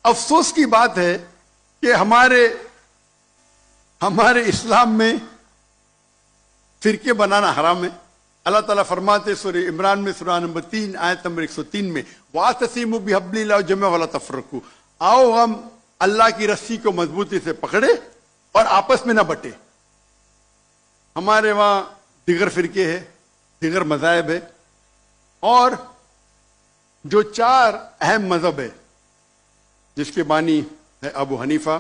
افسوس کی بات ہے کہ ہمارے اسلام میں فرقے بنانا حرام ہے. اللہ تعالیٰ فرماتے سورہ عمران میں سورہ نمبر 3 آیت نمبر 103 میں وَاعْتَصِمُوا بِحَبْلِ اللَّهِ جَمِيعًا وَلَا تَفَرَّقُوا، آؤ ہم اللہ کی رسی کو مضبوطی سے پکڑے اور آپس میں نہ بٹے. ہمارے وہاں دیگر فرقے ہیں، دیگر مذاہب ہے، اور جو 4 اہم مذہب ہے جس کے بانی ہے ابو حنیفہ،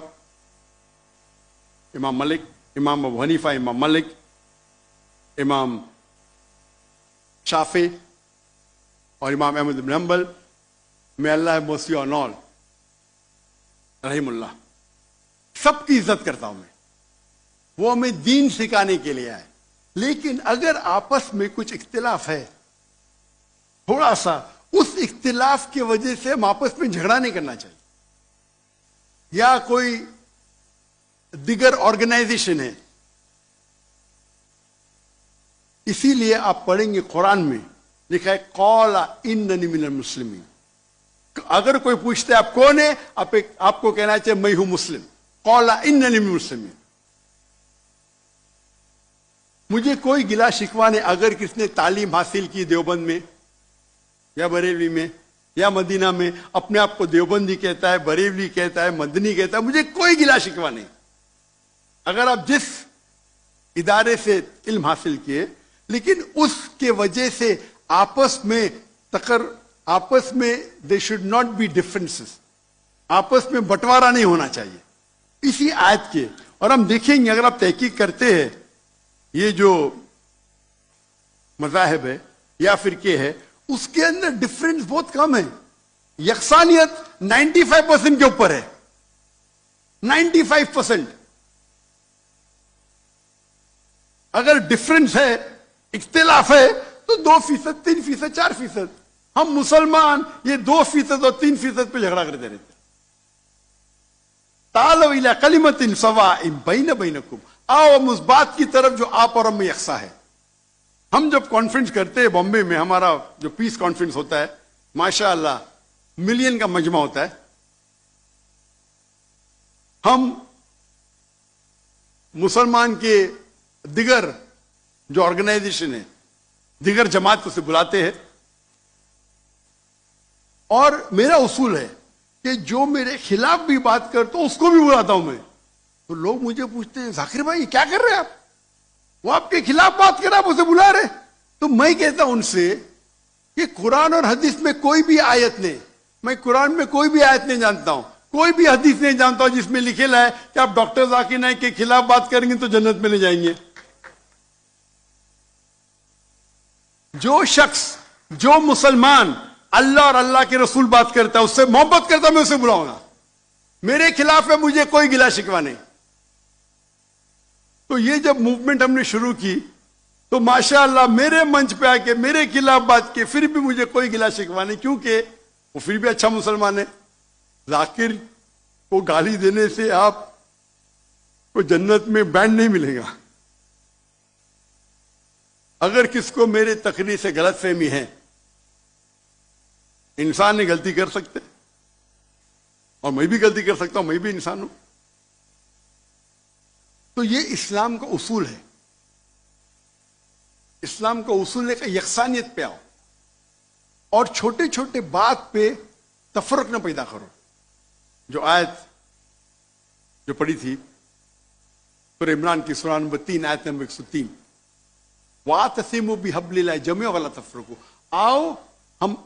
امام مالک، امام ابو حنیفہ، امام مالک، امام شافعی اور امام احمد بن حنبل، میں اللہ موسی اور نول رحم اللہ، سب کی عزت کرتا ہوں میں. وہ ہمیں دین سکھانے کے لیے آئے. لیکن اگر آپس میں کچھ اختلاف ہے تھوڑا سا، اس اختلاف کی وجہ سے ہم آپس میں جھگڑا نہیں کرنا چاہیے. یا کوئی دیگر آرگنائزیشن ہے، اسی لیے آپ پڑھیں گے قرآن میں لکھا ہے قال اننی من المسلمین. اگر کوئی پوچھتا ہے آپ کون ہے، آپ کو کہنا چاہیے میں ہوں مسلم. قال اننی من المسلمین. مجھے کوئی گلا شکوہ نہیں اگر کس نے تعلیم حاصل کی دیوبند میں یا بریلوی میں یا مدینہ میں، اپنے آپ کو دیوبندی کہتا ہے، بریلوی کہتا ہے، مدنی کہتا ہے، مجھے کوئی گلا شکوہ نہیں. اگر آپ جس ادارے سے علم حاصل کیے، لیکن اس کے وجہ سے آپس میں they should not be differences, آپس میں بٹوارا نہیں ہونا چاہیے. اسی آیت کے، اور ہم دیکھیں گے اگر آپ تحقیق کرتے ہیں یہ جو مذاہب ہے یا فرقے ہے، اس کے اندر ڈفرینس بہت کم ہے. یکسانیت 95% کے اوپر ہے. 95%. اگر ڈفرینس ہے، اختلاف ہے، تو 2%، 3%، 4%. ہم مسلمان یہ 2% اور 3% پہ جھگڑا کرتے رہتے. تعالوا الی کلمۃ سواء بین بینکم، آؤ ہم اس بات کی طرف جو آپ اور ہم میں یکساں ہے. ہم جب کانفرنس کرتے ہیں بامبے میں، ہمارا جو پیس کانفرنس ہوتا ہے، ماشاء اللہ ملین کا مجمع ہوتا ہے. ہم مسلمان کے دیگر جو آرگنائزیشن ہے، دیگر جماعت کو سے بلاتے ہیں، اور میرا اصول ہے کہ جو میرے خلاف بھی بات کرتا ہوں اس کو بھی بلاتا ہوں میں. تو لوگ مجھے پوچھتے ہیں ذاکر بھائی کیا کر رہے ہیں آپ؟ وہ آپ کے خلاف بات کر رہے، آپ اسے بلا رہے. تو میں کہتا ہوں ان سے کہ قرآن اور حدیث میں کوئی بھی آیت نہیں، میں قرآن میں کوئی بھی آیت نہیں جانتا ہوں، کوئی بھی حدیث نہیں جانتا ہوں جس میں لکھے ہے کہ آپ ڈاکٹر ذاکر نائک کے خلاف بات کریں گے تو جنت میں لے جائیں گے. جو شخص، جو مسلمان اللہ اور اللہ کے رسول بات کرتا ہے، اس سے محبت کرتا ہے، میں اسے بلاؤں گا. میرے خلاف ہے، مجھے کوئی گلا شکوہ نہیں. تو یہ جب موومنٹ ہم نے شروع کی تو ماشاءاللہ میرے منچ پہ آ کے میرے خلاف بات کی، پھر بھی مجھے کوئی گلا شکوہ نہیں، کیونکہ وہ پھر بھی اچھا مسلمان ہے. ذاکر کو گالی دینے سے آپ کو جنت میں بینڈ نہیں ملے گا. اگر کس کو میرے تقریر سے غلط فہمی ہے، انسان نے غلطی کر سکتے، اور میں بھی غلطی کر سکتا ہوں، میں بھی انسان ہوں. تو یہ اسلام کا اصول ہے. اسلام کا اصول ہے کہ یکسانیت پہ آؤ، اور چھوٹے چھوٹے بات پہ تفرق نہ پیدا کرو. جو آیت جو پڑھی تھی سورہ عمران کی سورہ نمبر 3 آیت نمبر 103، وَاعْتَصِمُوا بِحَبْلِ اللَّهِ جَمِيعًا وَلَا تَفَرَّقُوا. آؤ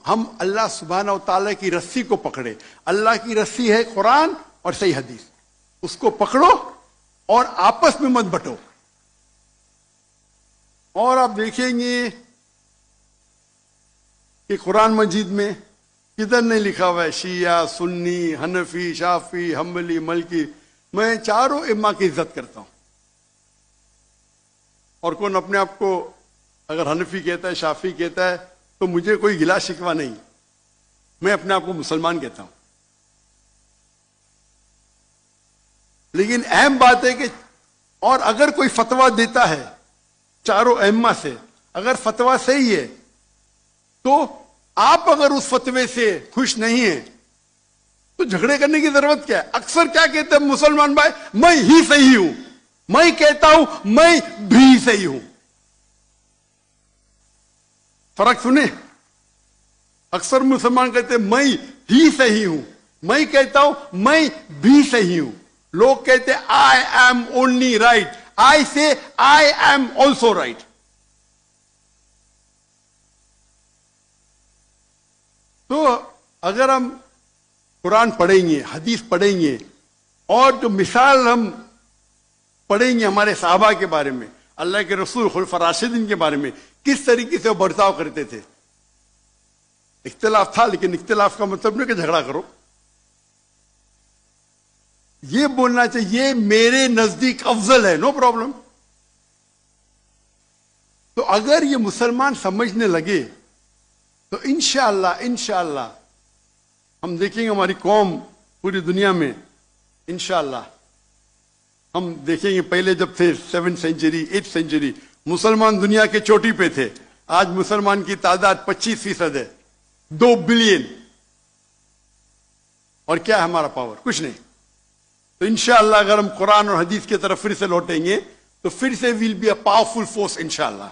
ہم اللہ سبحانہ و تعالیٰ کی رسی کو پکڑے. اللہ کی رسی ہے قرآن اور صحیح حدیث، اس کو پکڑو اور آپس میں مت بٹو. اور آپ دیکھیں گے کہ قرآن مجید میں کدھر نہیں لکھا ہوا ہے شیعہ، سنی، حنفی، شافعی، حنبلی، مالکی. میں چاروں ائمہ کی عزت کرتا ہوں. اور کون اپنے آپ کو اگر حنفی کہتا ہے، شافعی کہتا ہے، تو مجھے کوئی گلا شکوہ نہیں، میں اپنے آپ کو مسلمان کہتا ہوں. لیکن اہم بات ہے کہ اور اگر کوئی فتویٰ دیتا ہے چاروں ائمہ سے، اگر فتویٰ صحیح ہے تو آپ اگر اس فتوے سے خوش نہیں ہیں تو جھگڑے کرنے کی ضرورت کیا ہے؟ اکثر کیا کہتے ہیں مسلمان بھائی، میں ہی صحیح ہوں، میں کہتا ہوں میں بھی صحیح ہوں. فرق سنیں، اکثر مسلمان کہتے ہیں میں ہی صحیح ہوں، میں کہتا ہوں میں بھی صحیح ہوں. لوگ کہتے ہیں آئی ایم اونلی رائٹ، آئی سے آئی ایم آلسو رائٹ. تو اگر ہم قرآن پڑھیں گے، حدیث پڑھیں گے، اور جو مثال ہم پڑھیں گے ہمارے صحابہ کے بارے میں، اللہ کے رسول خلفاء راشدین کے بارے میں، کس طریقے سے وہ برتاؤ کرتے تھے. اختلاف تھا، لیکن اختلاف کا مطلب نہیں کہ جھگڑا کرو. یہ بولنا چاہیے میرے نزدیک افضل ہے، نو پرابلم. تو اگر یہ مسلمان سمجھنے لگے تو انشاءاللہ ہم دیکھیں گے ہماری قوم پوری دنیا میں، انشاءاللہ ہم دیکھیں گے. پہلے جب تھے 7th سینچری 8th سینچری مسلمان دنیا کے چوٹی پہ تھے. آج مسلمان کی تعداد 25% ہے، 2 بلین. اور کیا ہے ہمارا پاور؟ کچھ نہیں. تو انشاءاللہ اگر ہم قرآن اور حدیث کی طرف پھر سے لوٹیں گے تو پھر سے will be a powerful force انشاءاللہ.